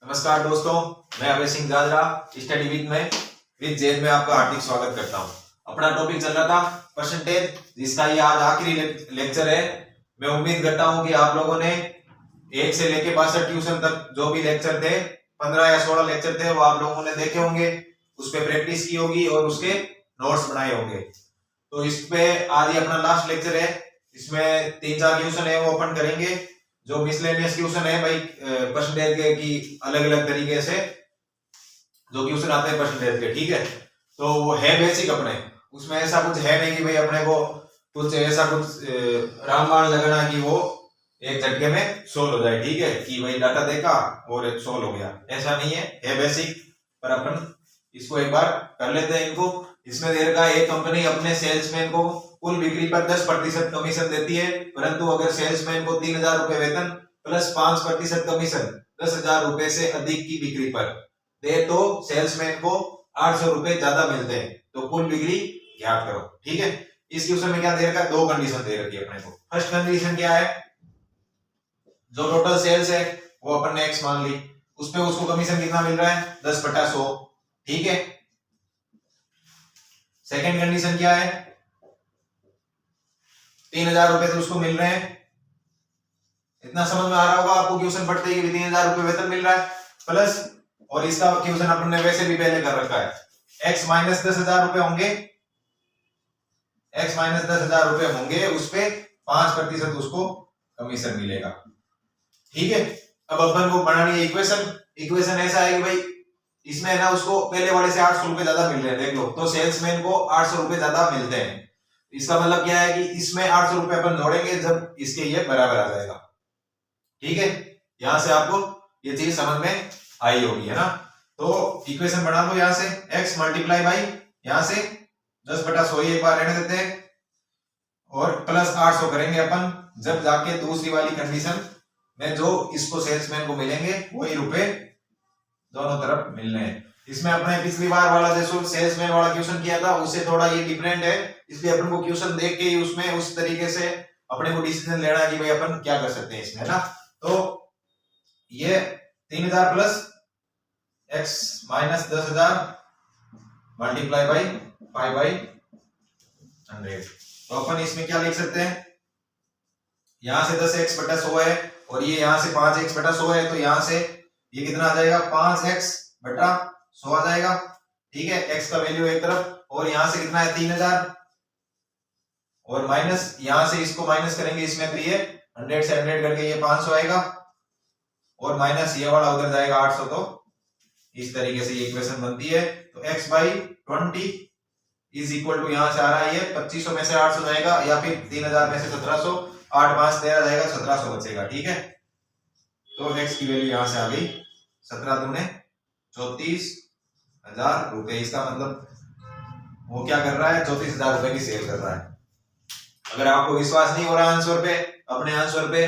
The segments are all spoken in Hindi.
नमस्कार दोस्तों, मैं Abhay Singh जाजरा study with jail में आपका हार्दिक स्वागत करता हूं। अपना टॉपिक चल रहा था परसेंटेज, जिसका ये आज आखिरी लेक्चर है। मैं उम्मीद करता हूं कि आप लोगों ने 1 से लेके 62 ट्यूशन तक जो भी लेक्चर थे, 15 या 16 लेक्चर थे, वो आप लोगों ने देखे होंगे, उस पर प्रैक्टिस की होगी और उसके नोट्स बनाए होंगे। तो इस पे आज ही अपना लास्ट लेक्चर है। इसमें 3-4 क्वेश्चन है वो अपन करेंगे। जो मिसलेनियस क्वेश्चन है भाई परसेंटेज के की अलग अलग तरीके से जो क्वेश्चन आते हैं परसेंटेज के, ठीक है। तो वो है बेसिक अपने, उसमें ऐसा कुछ है नहीं कि भाई अपने को कुछ ऐसा कुछ रामबाण लगाना कि वो एक झटके में सोल्व हो जाए, ठीक है, कि भाई डाटा देखा और सोल्व हो गया, ऐसा नहीं है बेसिक। पर अपन इसको एक बार कर लेते हैं इनको। इसमें दे रखा है एक कंपनी अपने सेल्समैन को कुल बिक्री पर 10% कमीशन देती है, परंतु अगर सेल्समैन को 3000 रुपए वेतन प्लस 5% कमीशन 10,000 रुपए से अधिक की बिक्री पर दे तो सेल्समैन को 800 रुपए ज्यादा मिलते हैं। तो कुल बिक्री ज्ञात करो, ठीक है। इस क्वेश्चन में क्या दे रखा है, 2 कंडीशन दे रखी है अपने को। फर्स्ट कंडीशन क्या है, जो टोटल सेल्स है वो अपन ने एक्स मान ली, उसपे उसको कमीशन कितना मिल रहा है 10/100, ठीक है। सेकेंड कंडीशन क्या है, 3000 रुपए तो उसको मिल रहे हैं। इतना समझ में आ रहा होगा आपको क्वेश्चन पढ़ते ही 3000 रुपए वेतन मिल रहा है प्लस, और इसका क्वेश्चन अपन ने वैसे भी पहले कर रखा है, x माइनस 10,000 रुपए होंगे, x माइनस 10,000 रुपए होंगे, उस पे 5% उसको कमीशन मिलेगा, ठीक है। अब अपन को बनानी है इक्वेशन ऐसा है कि भाई इसमें है ना उसको पहले वाले से 800 रुपए ज्यादा मिल रहे हैं, देख लो, तो सेल्समैन को 800 रुपए ज्यादा मिलते हैं। इसका मतलब क्या है कि इसमें 800 रुपए अपन जोड़ेंगे जब इसके ये बराबर आ जाएगा, ठीक है। यहां से आपको ये चीज समझ में आई होगी, है ना। तो इक्वेशन बना लो, यहां से x मल्टीप्लाई बाई यहां से 10/100 एक बार रहने देते हैं और प्लस 800 करेंगे अपन जब जाके दूसरी वाली कंडीशन में जो इसको सेल्समैन को मिलेंगे वही रुपए दोनों तरफ मिलने हैं। इसमें अपने पिछली बार वाला जैसे सेल्समैन वाला क्वेश्चन किया था उससे थोड़ा ये डिफरेंट है, इसलिए अपन को क्वेश्चन देख के ही उसमें उस तरीके से अपने को डिसीजन लेना है कि भाई अपन क्या कर सकते हैं इसमें, है ना। तो ये 3000 plus x minus 10,000 multiply by 5/100। तो अपन इसमें क्या लिख सकते हैं, यहां से 10x/100 है और ये यहां से 5x/100 है, तो यहां से ये कितना आ जाएगा 5x/100 आ जाएगा, ठीक है। x का वैल्यू एक तरफ और यहां से कितना है 3000 और माइनस यहां से इसको माइनस करेंगे इसमें, तो ये 100 से 100 करके ये 500 आएगा और माइनस ये वाला उधर जाएगा 800। तो इस तरीके से ये इक्वेशन बनती है। तो x/20 इज इक्वल टू यहां से आ रहा है ये 2500 में से 800 जाएगा या फिर 3000 में से 1700, 8 5 13 जाएगा, 1700 बचेगा, ठीक है। तो x की वैल्यू यहां से आ गई 17 दूने 34,000 रुपए। इसका मतलब वो क्या कर रहा है, 34,000 रुपए की सेल कर रहा है। अगर आपको विश्वास नहीं हो रहा आंसर पे, अपने आंसर पे,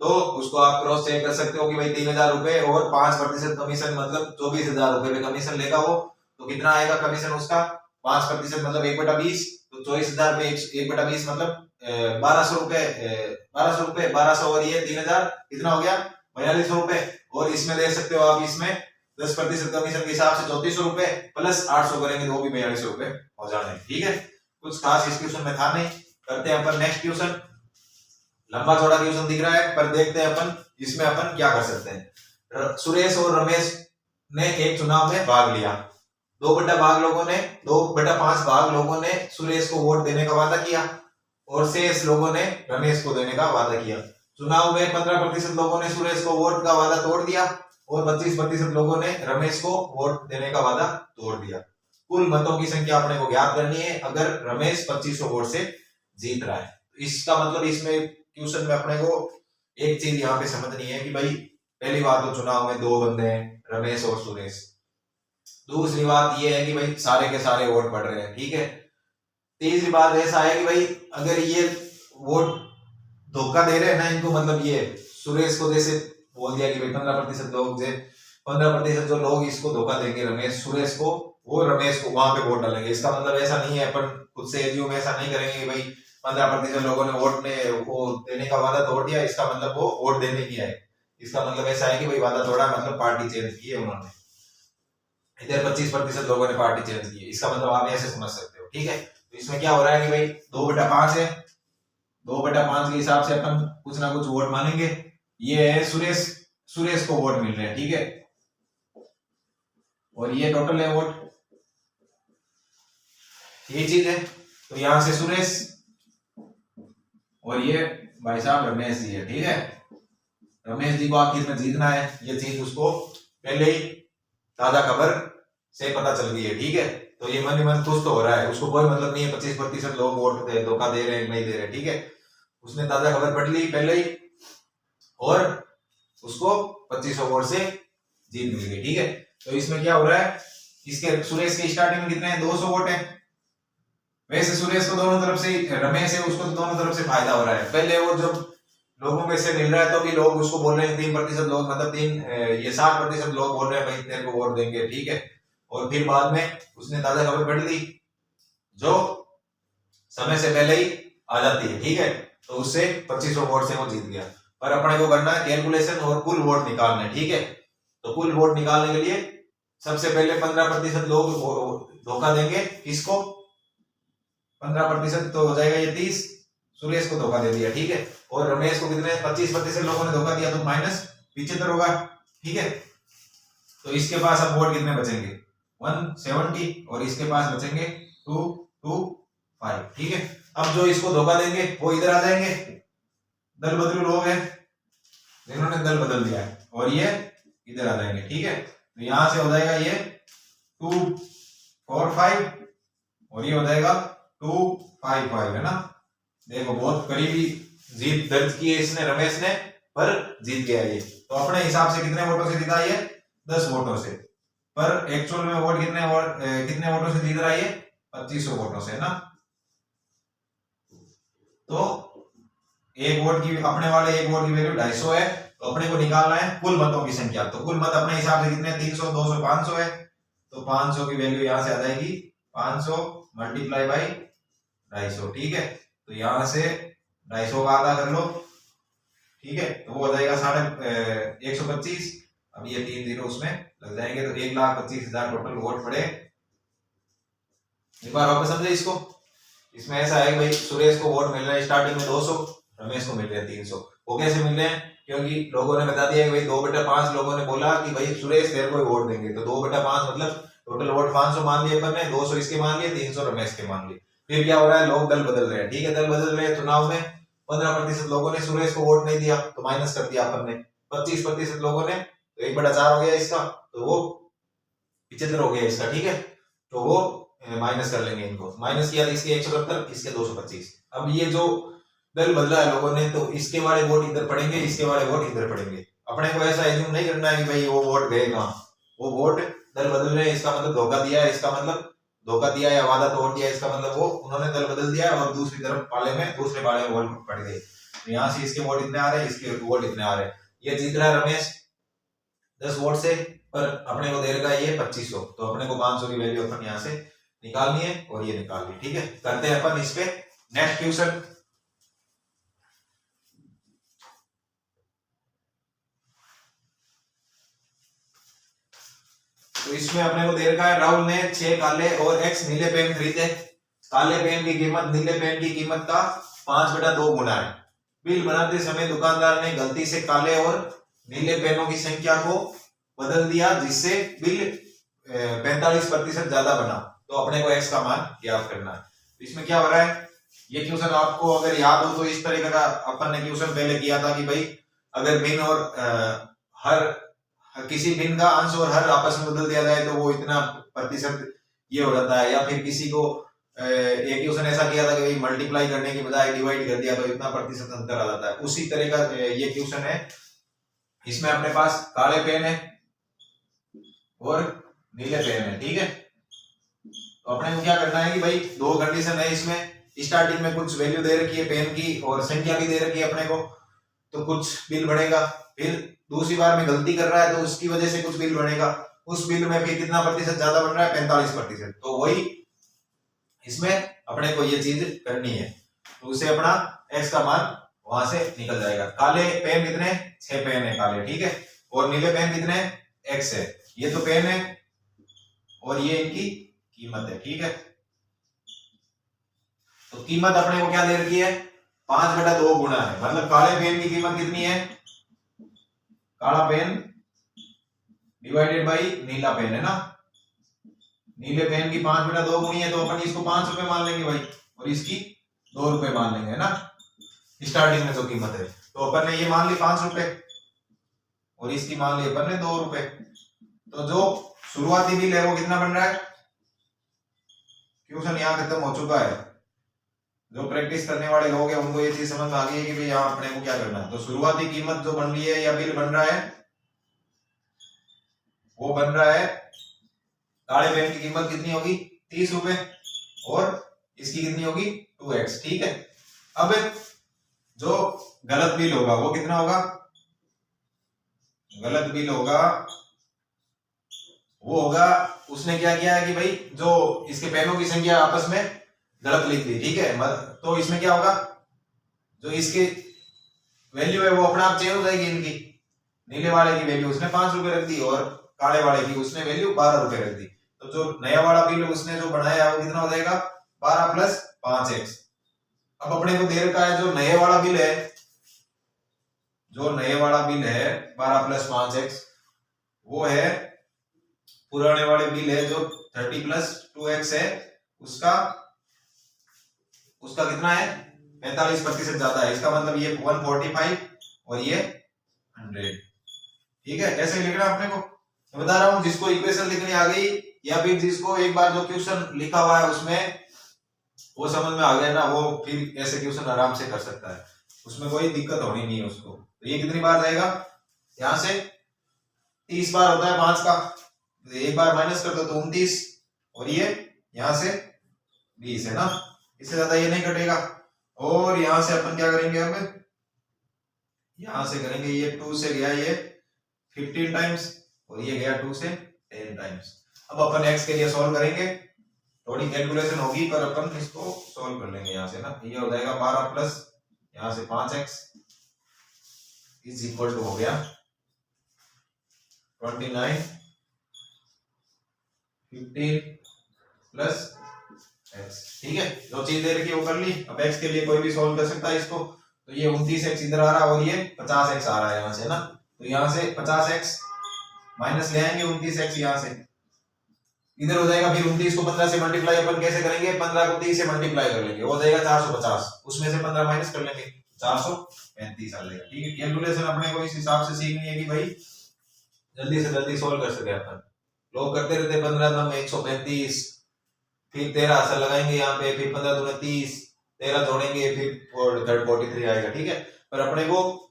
तो उसको आप क्रॉस चेक कर सकते हो कि भाई 3000 रुपए और 5% कमीशन मतलब 24,000 रुपए पे कमीशन लेगा वो, तो कितना आएगा कमीशन उसका 5% मतलब 1/20, तो 24,000 पे 1/20 मतलब 1200 रुपए, 1200 और ये 3000 कितना हो गया 4200 रुपए। और इसमें देख सकते हो आप, इसमें 10% कमीशन के हिसाब से 3400 रुपए प्लस 800 करेंगे तो वो भी 4200 रुपए हो जाने, ठीक है। कुछ खास इस क्वेश्चन में था नहीं। करते हैं अपन नेक्स्ट क्वेश्चन। लंबा चौड़ा क्वेश्चन दिख रहा है पर देखते हैं अपन इसमें अपन क्या कर सकते हैं। सुरेश और रमेश ने एक चुनाव में भाग लिया। 2/5 लोगों ने सुरेश को वोट देने का वादा किया और शेष लोगों ने रमेश को देने का वादा किया। चुनाव में 15% लोगों ने सुरेश को वोट का वादा तोड़ दिया और 25% लोगों ने रमेश को वोट देने का वादा तोड़ दिया। कुल मतों की संख्या अपने को ज्ञात करनी है अगर रमेश 2500 वोट से जीत रहा है। इसका मतलब इसमें क्वेश्चन में अपने को एक चीज यहाँ पे समझनी है कि भाई पहली बात तो चुनाव में 2 बंदे हैं, रमेश और सुरेश। दूसरी बात ये है कि भाई सारे के सारे वोट पड़ रहे हैं, ठीक है। तीसरी बात ऐसा है कि भाई अगर ये वोट धोखा दे रहे हैं ना इनको, मतलब ये सुरेश को जैसे बोल दिया कि भाई 15% लोग 15% जो लोग इसको धोखा देंगे रमेश सुरेश को, वो रमेश को वहां पे वोट डालेंगे। इसका मतलब ऐसा नहीं है, अपन खुद से एजीओ में ऐसा नहीं करेंगे कि भाई 15% लोगों ने वोट ने वो देने का वादा तोड़ दिया, इसका मतलब वो वोट देने नहीं आए। इसका मतलब ऐसा है कि भाई वादा तोड़ा, मतलब पार्टी चेंज की है उन्होंने। इधर 25% लोगों ने पार्टी चेंज की है, इसका मतलब आप ऐसे समझ सकते हो, ठीक है। तो इसमें क्या हो रहा है कि भाई 2/5 है, 2/5 के हिसाब से अपन कुछ ना कुछ वोट मानेंगे। ये है सुरेश को वोट मिल रहे हैं, ठीक है, और ये टोटल है वोट, ये चीज है। तो यहां से सुरेश और ये भाई साहब रमेश जी है, ठीक है। रमेश जी को आखिर में जीतना है, ये चीज उसको पहले ही ताजा खबर से पता चल गई है, ठीक है। तो ये मन ही मन खुश तो हो रहा है, उसको कोई मतलब नहीं है 25% लोग वोट धोखा दे रहे हैं नहीं दे रहे, ठीक है। उसने ताजा खबर पढ़ ली पहले ही और उसको 2500 वोट से जीत मिल गई, ठीक है। तो इसमें क्या हो रहा है, इसके सुरेश के स्टार्टिंग में कितने हैं, 200 वोट है। वैसे सुरेश को दोनों तरफ से, रमेश है उसको तो दोनों तरफ से फायदा हो रहा है। पहले वो जब लोगों में से मिल रहा है तो भी लोग उसको बोल रहे हैं 3% लोग, मतलब 60% लोग बोल रहे हैं भाई तेरे को वोट देंगे, ठीक है। और फिर बाद में उसने ताजा खबर पढ़ ली जो समय से पहले ही आ जाती है, ठीक है। तो उससे 2500 वोट से वो जीत गया। पर अपने को करना है कैलकुलेशन और कुल वोट निकालना है, ठीक है। तो कुल वोट निकालने के लिए सबसे पहले 15% लोग धोखा देंगे, किसको, 15% तो हो जाएगा ये 30, सुरेश को धोखा दे दिया, ठीक है। और रमेश को कितने 25% लोगों ने धोखा दिया, तो -75 होगा, ठीक है। तो इसके पास अब वोट कितने बचेंगे, 170, और इसके पास बचेंगे 225, ठीक है। अब जो इसको धोखा देंगे वो इधर आ जाएंगे, दल बदलू लोग हैं जिन्होंने दल बदल दिया है, और ये इधर आ जाएंगे, ठीक है। तो यहां से हो जाएगा ये 245 और ये हो जाएगा 255, है ना। देखो बहुत करीबी जीत दर्ज की है इसने, रमेश ने, पर जीत गया ये। तो अपने हिसाब से कितने वोटों से जीता ये, 10 वोटों से, पर एक्चुअल में वोट कितने वोटों से जीत रहा है ये, 2500 वोटों से, है ना। तो एक वोट की, अपने वाले एक वोट की वैल्यू 250 है। तो अपने को निकालना है कुल मतों की संख्या। तो कुल मत अपने हिसाब से कितने, 300, 200, 500 है। तो 500 की वैल्यू यहां से आ जाएगी 500 मल्टीप्लाई बाई 250, ठीक है। तो यहां से 250 का आधा कर लो, ठीक है। तो वो हो जाएगा 125। अब ये 3 जीरो उसमें लग जाएंगे, तो 1,25,000 टोटल वोट पड़े। एक बार वापस समझे इसको। इसमें ऐसा है कि भाई सुरेश को वोट मिल रहा है स्टार्टिंग में 200, रमेश को मिल रहे हैं 300। वो कैसे मिल रहे हैं, क्योंकि लोगों ने बता दिया कि भाई 2/5 लोगों ने बोला कि भाई सुरेश तेरे को वोट देंगे। तो 2/5 मतलब टोटल वोट 500 मान लिए अपन ने, 200 इसके मान लिए, 300 रमेश के मान लिए। फिर क्या हो रहा है, लोग दल बदल रहे हैं, ठीक है। दल बदल रहे हैं, चुनाव में 15% लोगों ने सुरेश को वोट नहीं दिया, तो माइनस कर दिया अपन ने। 25% लोगों ने, तो 1/4 हो गया इसका, तो वो 75 हो गया इसका, ठीक है। तो वो माइनस कर लेंगे इनको, माइनस किया इसके 170, इसके 225। अब ये जो दल बदला है लोगों ने, तो इसके वाले वोट इधर पड़ेंगे, इसके वाले वोट इधर पड़ेंगे। अपने को ऐसा एज्यूम नहीं करना है कि भाई वो वोट गए कहां, वो वोट दल बदल रहे हैं, इसका मतलब धोखा दिया है, इसका मतलब धोखा दिया या वादा तोड़ दिया, इसका मतलब वो उन्होंने दल बदल दिया और दूसरी तरफ दूसरे पाले में वोट पड़ गए। तो यहाँ से इसके वोट इतने आ रहे हैं, इसके वोट इतने आ रहे हैं। ये जीत रहा है रमेश 10 वोट से, पर अपने को दे रखा है ये 2500। तो अपने को 500 की वैल्यू अपन यहाँ से निकालनी है, और ये निकाल ली, ठीक है। करते हैं अपन इस पे नेक्स्ट क्वेश्चन। तो इसमें अपने को दे रखा है, राहुल ने 6 काले और x नीले पेन खरीदे। काले पेन की कीमत नीले पेन की कीमत का 5/2 गुना है। बिल बनाते समय दुकानदार ने गलती से काले और नीले पेनों की संख्या को बदल दिया, जिससे बिल 45% ज्यादा बना। तो अपने को x का मान ज्ञात करना है। तो इसमें क्या हो रहा है, ये क्वेश्चन आपको अगर याद हो तो इस तरीके का अपन ने क्वेश्चन पहले किया था कि भाई अगर भिन्न और हर किसी भिन्न का अंश और हर आपस में बदल दिया जाए तो वो इतना प्रतिशत ये हो जाता है। या फिर किसी को एक क्वेश्चन ऐसा किया था कि भाई मल्टीप्लाई करने की बजाय डिवाइड कर दिया तो इतना प्रतिशत अंतर आ जाता है। उसी तरह का ये क्वेश्चन है। इसमें अपने पास काले पेन है और नीले पेन है, ठीक है। तो अपने को क्या करना है कि भाई 2 कंडीशन है इसमें। स्टार्टिंग में कुछ वैल्यू दे रखी है पेन की और संख्या भी दे रखी है अपने को, तो कुछ बिल बढ़ेगा। फिर दूसरी बार में गलती कर रहा है तो उसकी वजह से कुछ बिल बढ़ेगा। उस बिल में फिर कितना प्रतिशत ज्यादा बन रहा है, 45%। तो वही इसमें अपने को ये चीज करनी है। तो उसे अपना x का मान वहां से निकल जाएगा। काले पेन कितने, 6 पेन है काले, ठीक है, और नीले पेन कितने, x है। ये तो पेन है और ये इनकी कीमत है, ठीक है। तो कीमत अपने को क्या दे रखी है, 5/2 गुना है, मतलब काले पेन की कीमत कितनी है, काला पेन डिवाइडेड बाई नीला पेन है ना, नीले पेन की 5/2 गुनी है, तो अपन इसको 5 रुपए मान लेंगे भाई, और इसकी 2 रुपए मान लेंगे, है ना, स्टार्टिंग में जो कीमत है। तो अपन ने ये मान ली 5 रुपए और इसकी मान ली अपन ने 2 रुपए। तो जो शुरुआती बिल है वो कितना बन रहा है, क्वेश्चन यहाँ खत्म हो चुका है। जो प्रैक्टिस करने वाले लोग हैं उनको ये चीज समझ आ गई है कि भाई यहाँ अपने को क्या करना है। तो शुरुआती कीमत जो बन रही है या बिल बन रहा है वो बन रहा है, काले पेन की कीमत कितनी होगी, 30 रुपए, और इसकी कितनी होगी 2x, ठीक है। अब जो गलत बिल होगा वो कितना होगा, गलत बिल होगा वो होगा, उसने क्या किया है कि भाई जो इसके पेनों की संख्या आपस में गलत लिख दी, ठीक है। तो इसमें क्या होगा, जो इसकी वैल्यू है वो अपने आप चेंज हो जाएगी, इनकी नीले वाले की वैल्यू उसने 5 रुपए रख दी और काले वाले की उसने वैल्यू 12 रुपए रख दी। तो जो नया वाला बिल उसने जो बनाया वो कितना हो जाएगा, 12 + 5x। अब अपने को दे रखा है जो नए वाला बिल है, जो नए वाला बिल है 12 + 5x, वो है पुराने वाले बिल है जो 30 + 2x है, उसका कितना है, 45% ज्यादा है। इसका मतलब ये 145 और ये 100, ठीक है। कैसे लिखना है अपने को मैं बता रहा हूं, जिसको इक्वेशन लिखनी आ गई या फिर जिसको एक बार जो क्वेश्चन लिखा हुआ है उसमें वो समझ में आ गया ना, वो फिर ऐसे क्वेश्चन आराम से कर सकता है, उसमें कोई दिक्कत होनी नहीं है उसको। तो ये कितनी बार जाएगा, यहां से 30 बार होता है 5 का, तो एक बार माइनस कर दो तो 29, और ये यहां से 20 है ना, इससे ज्यादा ये नहीं कटेगा। और यहां से अपन क्या करेंगे, अब यहां से करेंगे, ये 2 से गया ये 15 टाइम्स और ये गया 2 से 10 टाइम्स। अब अपन x के लिए सॉल्व करेंगे, थोड़ी कैलकुलेशन होगी पर अपन इसको सॉल्व कर लेंगे यहां से ना। ये हो जाएगा 12 प्लस यहां से 5x इज इक्वल टू हो गया 29, 15 प्लस x, ठीक है। जो चीज दे रखी है वो कर ली। अब x के लिए कोई भी सॉल्व कर सकता है इसको, तो ये 29x इधर आ रहा है और ये 50x आ रहा है यहां से ना, तो यहां से 50x माइनस ले आएंगे 29x यहां से इधर हो जाएगा। फिर 29 को 15 से मल्टीप्लाई अपन कैसे करेंगे, 15 को 30 से मल्टीप्लाई कर लेंगे, हो जाएगा 450, उसमें से 15 माइनस कर लेंगे 435 आ जाएगा, ठीक है। कैलकुलेशन अपने को इस हिसाब से सीखनी है कि भाई जल्दी से जल्दी सोल्व कर सके अपन। लोग करते रहते 15 नम 135, फिर 13 असर लगाएंगे यहाँ पे, फिर 15 दूनी 30, 13 जोड़ेंगे, फिर 43 आएगा, ठीक है। पर अपने को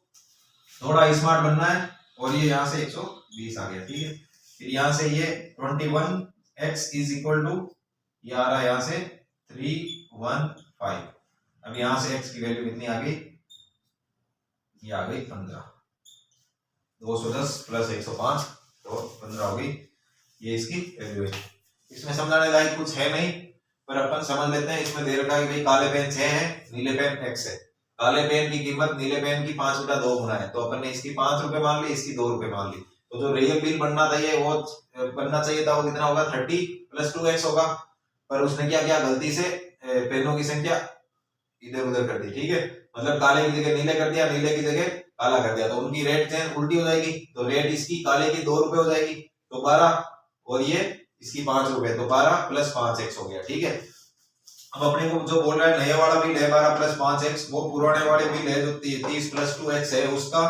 थोड़ा स्मार्ट बनना है, और ये यहाँ से 120 आ गया, ठीक है। फिर यहाँ से ये 21x इज इक्वल टू ये आ रहा है यहाँ से 315। अब यहाँ से x की वैल्यू कितनी आ गई, ये आ गई 15, 210 प्लस 105 तो 15 हो गई, ये इसकी वैल्यू है। इसमें समझाने लायक कुछ है नहीं, पर अपन समझ लेते हैं। इसमें दे रखा है कि भाई काले पेन 6 है, नीले पेन x है। काले पेन की कीमत नीले पेन की 5/2 गुना है, तो अपन ने इसकी 5 रुपए मान ली, इसकी 2 रुपए मान ली। तो जो रियल बिल बनना चाहिए वो कितना होगा, 30 + 2x होगा। पर उसने क्या किया, गलती से पेनों की संख्या इधर उधर कर दी, ठीक है। मतलब काले की जगह नीले कर दिया, नीले की जगह काला कर दिया, तो उनकी रेट चेंज उल्टी हो जाएगी। तो रेट इसकी काले की 2 रुपए हो जाएगी, तो 12, और ये इसकी 5 रुपए, तो 12 + 5x हो गया, ठीक है। अब अपने को जो बोल रहा है नया वाला बिल है 12 + 5x, वो पुराने वाले बिल है जो 30 + 2x है, उसका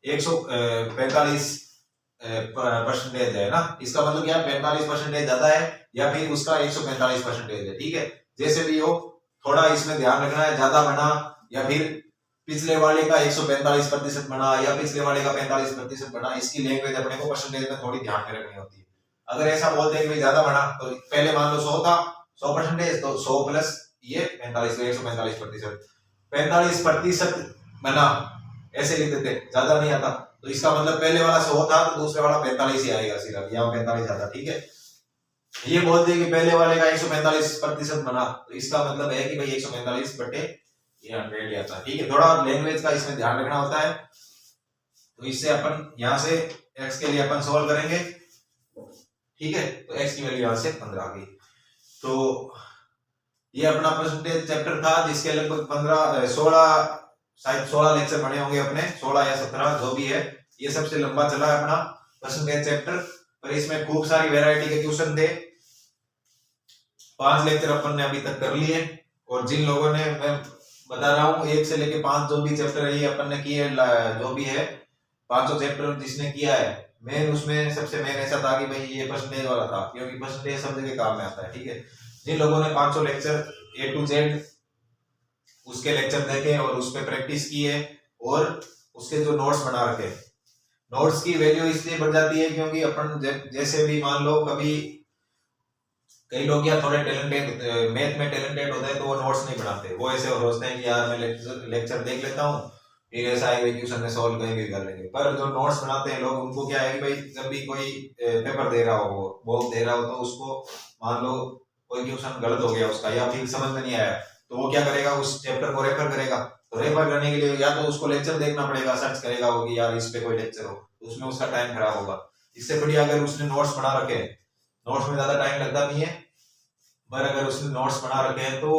145% है ना। इसका मतलब क्या, 45% ज्यादा है या फिर उसका 145% है, ठीक है। जैसे भी हो थोड़ा इसमें ध्यान रखना है, ज्यादा बना या फिर पिछले वाले का 145% बना या पिछले वाले का 45% बना, इसकी लैंग्वेज अपने को परसेंटेज में थोड़ी ध्यान में रखनी होती है। अगर ऐसा बोलते हैं कि ज्यादा बना, तो पहले मान लो 100 था, 100%, तो 100 प्लस ये 45, तो 145%, 45% बना, ऐसे लिख देते, ज्यादा नहीं आता। तो इसका मतलब पहले वाला 100 था तो दूसरे वाला 45 ही आएगा, सिर्फ यहाँ 45 आता, ठीक है। ये बोलते हैं कि पहले वाले का 145% बना, तो इसका मतलब है कि भाई 145/45 ये 100 ही आता है, ठीक है। थोड़ा लैंग्वेज का इसमें ध्यान रखना होता है। तो इससे अपन यहाँ से x के लिए अपन सोल्व करेंगे, ठीक है। तो x की वैल्यू यहाँ से 15 आ गई। तो ये अपना परसेंटेज चैप्टर था जिसके लगभग 16 शायद 16 लेक्चर बने होंगे अपने, 16 या 17 जो भी है। ये सबसे लंबा चला है अपना परसेंटेज चैप्टर, पर इसमें खूब सारी वैरायटी के क्वेश्चन थे। 5 लेक्चर अपन ने अभी तक कर लिए, और जिन लोगों ने, मैं बता रहा हूँ 1 से लेके 5 जो भी चैप्टर है ये अपन ने किए, जो भी है 500 चैप्टर जिसने किया है, मेन उसमें सबसे मेन ऐसा था कि भाई ये परसेंटेज वाला था, क्योंकि परसेंटेज सब जगह काम में आता है, ठीक है। जिन लोगों ने 500 लेक्चर A to Z उसके लेक्चर देखे और उस पर प्रैक्टिस की है, और उसके जो नोट्स बना रखे, नोट्स की वैल्यू इसलिए बढ़ जाती है क्योंकि अपन जैसे भी मान लो कभी कई लोग या थोड़े टैलेंटेड, मैथ में टैलेंटेड होते हैं तो वो नोट्स नहीं बनाते, वो ऐसे सोचते हैं कि यार मैं लेक्चर देख लेता हूँ, फिर ऐसा है क्वेश्चन में सॉल्व कहीं भी कर लेंगे। पर जो नोट्स बनाते हैं लोग, उनको क्या है कि भाई जब भी कोई पेपर दे रहा हो, वो दे रहा हो, तो उसको मान लो कोई क्वेश्चन गलत हो गया उसका, या फिर समझ में नहीं आया, तो वो क्या करेगा, उस चैप्टर को रेफर करेगा। तो रेफर करने के लिए या तो उसको लेक्चर देखना पड़ेगा, सर्च करेगा वो कि यार इस पे कोई लेक्चर हो, तो उसमें उसका टाइम खराब होगा। इससे बढ़िया अगर उसने नोट्स बना रखे, नोट्स में ज्यादा टाइम लगता नहीं है, पर अगर उसने नोट्स बना रखे हैं तो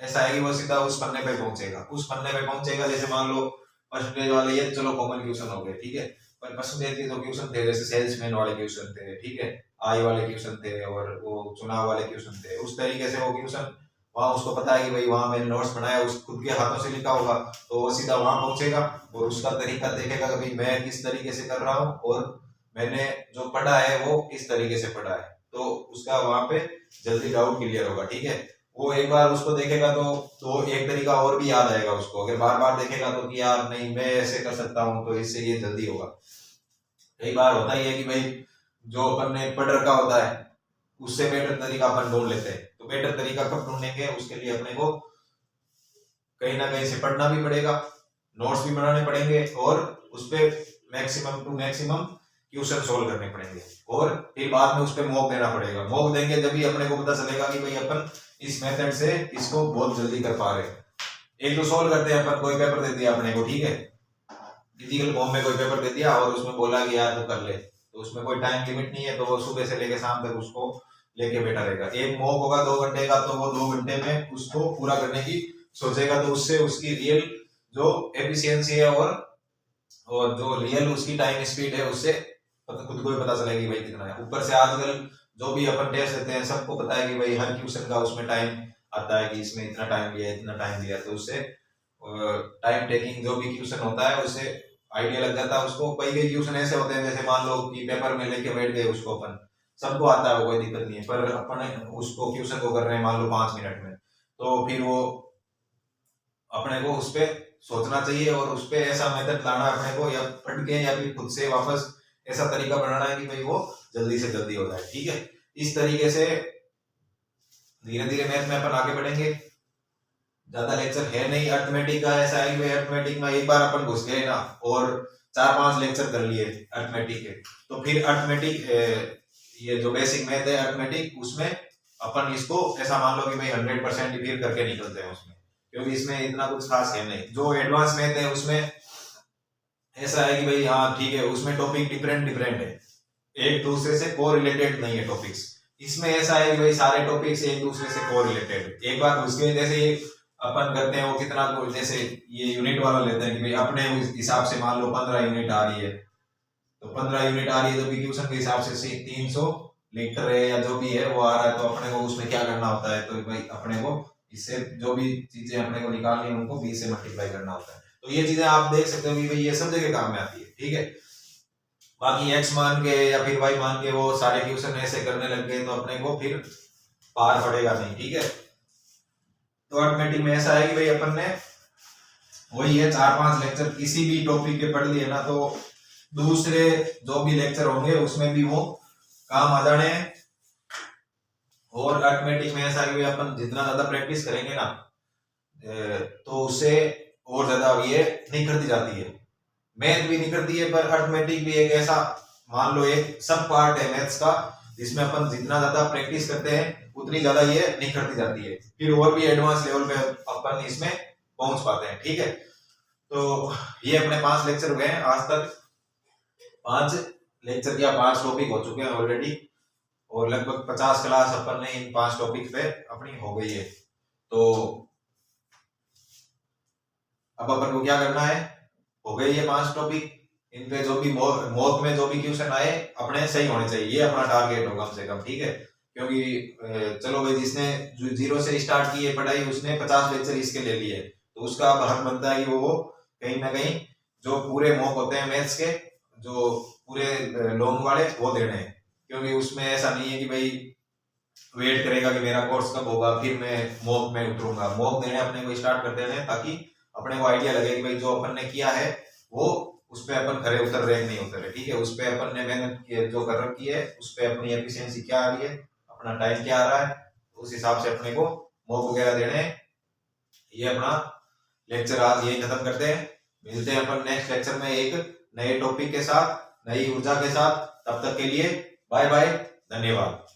ऐसा है कि वो सीधा उस पन्ने पे पहुंचेगा। जैसे मान लो परसेंटेज वाले, ये चलो कॉमन क्वेश्चन हो गए, ठीक है, पर परसेंटेज के जो क्वेश्चन थे, जैसे सेल्समैन वाले क्वेश्चन थे, ठीक है, आई वाले क्वेश्चन थे, और वो चुनाव वाले क्वेश्चन थे, उस तरीके से वो क्वेश्चन वहां उसको पता है कि भाई वहां मैंने नोट्स बनाया, उस खुद के हाथों से लिखा होगा, तो वो सीधा वहां पहुंचेगा और उसका तरीका देखेगा कि भाई मैं किस तरीके से कर रहा हूँ, और मैंने जो पढ़ा है वो किस तरीके से पढ़ा है, तो उसका वहां पे जल्दी डाउट क्लियर होगा, ठीक है। वो एक बार उसको देखेगा तो एक तरीका और भी याद आएगा उसको। अगर बार बार देखेगा तो कि यार नहीं मैं ऐसे कर सकता हूँ, तो इससे ये जल्दी होगा। कई बार होता ही है कि भाई जो अपन ने पढ़ रखा होता है उससे बेटर तरीका अपन ढूंढ लेते हैं, तो बेटर तरीका कब ढूंढेंगे, उसके लिए अपने को कहीं ना कहीं से पढ़ना भी पड़ेगा, नोट्स भी बनाने पड़ेंगे, और उस पर maximum to maximum question solve करने पड़ेंगे, और फिर बाद में उस पर मॉक देना पड़ेगा। मॉक देंगे जब भी अपने को पता चलेगा कि भाई अपन इस मेथड से इसको बहुत जल्दी कर पा रहे हैं। एक तो सोल्व करते हैं अपन, कोई पेपर दे दिया अपने को, ठीक है, फिजिकल फॉर्म में कोई पेपर दे दिया और उसमें बोला कि यार तू कर ले, तो उसमें कोई टाइम लिमिट नहीं है, तो वो सुबह से लेके शाम तक उसको लेके बैठा रहेगा। एक मॉक होगा 2 घंटे का, तो वो 2 घंटे में उसको पूरा करने की सोचेगा, तो उससे उसकी रियल जो एफिशिएंसी है और जो रियल उसकी टाइम स्पीड है, उससे खुद को भी पता चलेगी भाई कितना है। ऊपर से आजकल जो भी अपन टेस्ट देते हैं सबको पता है कि भाई हर क्वेश्चन का उसमें टाइम आता है कि इसमें इतना टाइम लिया, इतना टाइम लिया, तो उससे टाइम टेकिंग जो भी क्वेश्चन होता है उससे आइडिया लग जाता है उसको। कई क्वेश्चन ऐसे होते हैं जैसे मान लो कि पेपर में लेके बैठ गए, उसको अपन सबको आता है, वो कोई दिक्कत नहीं है, पर अपन उसको क्वेश्चन को कर रहे हैं मान लो 5 मिनट में, तो फिर वो अपने को उस पर सोचना चाहिए और उस पर ऐसा मेथड लाना अपने को, या पढ़ के या फिर खुद से वापस ऐसा तरीका बनाना है कि भाई वो जल्दी से जल्दी हो जाए, ठीक है। इस तरीके से धीरे धीरे मैथ में अपन आगे बढ़ेंगे। ज्यादा लेक्चर है नहीं अर्थमेटिक का, ऐसा है कि अर्थमेटिक में एक बार अपन घुस गए ना और 4-5 लेक्चर कर लिए अर्थमेटिक के, तो फिर अर्थमेटिक ये जो बेसिक मैथ है अर्थमेटिक, उसमें अपन इसको ऐसा मान लो कि भाई 100% फिर करके निकलते हैं उसमें, क्योंकि इसमें इतना कुछ खास है नहीं। जो एडवांस मैथ है उसमें ऐसा है कि भाई हाँ ठीक है, उसमें टॉपिक डिफरेंट है, एक दूसरे से कोरिलेटेड नहीं है टॉपिक्स। इसमें ऐसा है कि भाई सारे टॉपिक्स एक दूसरे से कोरिलेटेड। एक बार उसके जैसे ये अपन करते हैं वो कितना, जैसे ये यूनिट वाला लेते हैं कि भाई अपने हिसाब से मान लो 15 यूनिट आ रही है, तो 15 यूनिट आ रही है तो क्वेश्चन के हिसाब से 300 लीटर है या जो भी है वो आ रहा है, तो अपने को उसमें क्या करना होता है, तो भाई अपने को इससे जो भी चीजें अपने को निकालनी है उनको 20 से मल्टीप्लाई करना होता है। तो ये चीजें आप देख सकते हो कि भाई ये सब जगह काम में आती है, ठीक है। बाकी x मान के या फिर y मान के वो सारे क्वेश्चन ऐसे करने लग गए तो अपने को फिर पार पड़ेगा नहीं, ठीक है। तो अर्थमेटिक में ऐसा है कि भाई अपन ने वही है 4-5 लेक्चर किसी भी टॉपिक के पढ़ लिए ना, तो दूसरे जो भी लेक्चर होंगे उसमें भी वो काम आ जाने हैं। और अर्थमेटिक में ऐसा है कि अपन जितना ज्यादा प्रैक्टिस करेंगे ना तो उससे और ज्यादा ये निखरती जाती है। मैथ भी निकलती है, पर अर्थमेटिक भी एक ऐसा मान लो एक सब पार्ट है मैथ्स का, जिसमें अपन जितना ज्यादा प्रैक्टिस करते हैं उतनी ज्यादा ये निखरती जाती है। फिर और भी एडवांस लेवल पे अपन इसमें पहुंच पाते हैं। ठीक है, तो ये अपने 5 लेक्चर हो गए हैं आज तक। 5 लेक्चर या 5 टॉपिक हो चुके हैं ऑलरेडी, और लगभग 50 क्लास अपन ने इन 5 टॉपिक पे अपनी हो गई है। तो अब अपन को क्या करना है, हो गई ये 5 टॉपिक, इन पे जो भी मॉक में जो भी क्वेश्चन आए अपने सही होने चाहिए, ये अपना टारगेट हो कम से कम। ठीक है, क्योंकि चलो भाई जिसने जो 0 से स्टार्ट की है पढ़ाई, उसने 50 लेक्चर इसके ले लिए, तो उसका अब हक बनता है कि वो कहीं ना कहीं जो पूरे मॉक होते हैं मैथ्स के, जो पूरे लॉन्ग वाले, वो देने हैं। क्योंकि उसमें ऐसा नहीं है कि भाई वेट करेगा कि मेरा कोर्स कब होगा फिर मैं मॉक में उतरूंगा। मॉक देने अपने को स्टार्ट कर देने, ताकि अपने को आइडिया लगे कि भाई जो अपन ने किया है वो उस पे अपन खरे उतर रहे नहीं उतर रहे। ठीक है, उस पे अपन ने मेहनत जो कर रखी है उस पे अपनी एफिशिएंसी क्या आ रही है, अपना टाइम क्या आ रहा है, उस हिसाब से अपने को मॉक वगैरह देने। ये अपना लेक्चर आज यही खत्म करते हैं, मिलते हैं अपन नेक्स्ट लेक्चर में एक नए टॉपिक के साथ, नई ऊर्जा के साथ। तब तक के लिए बाय बाय, धन्यवाद।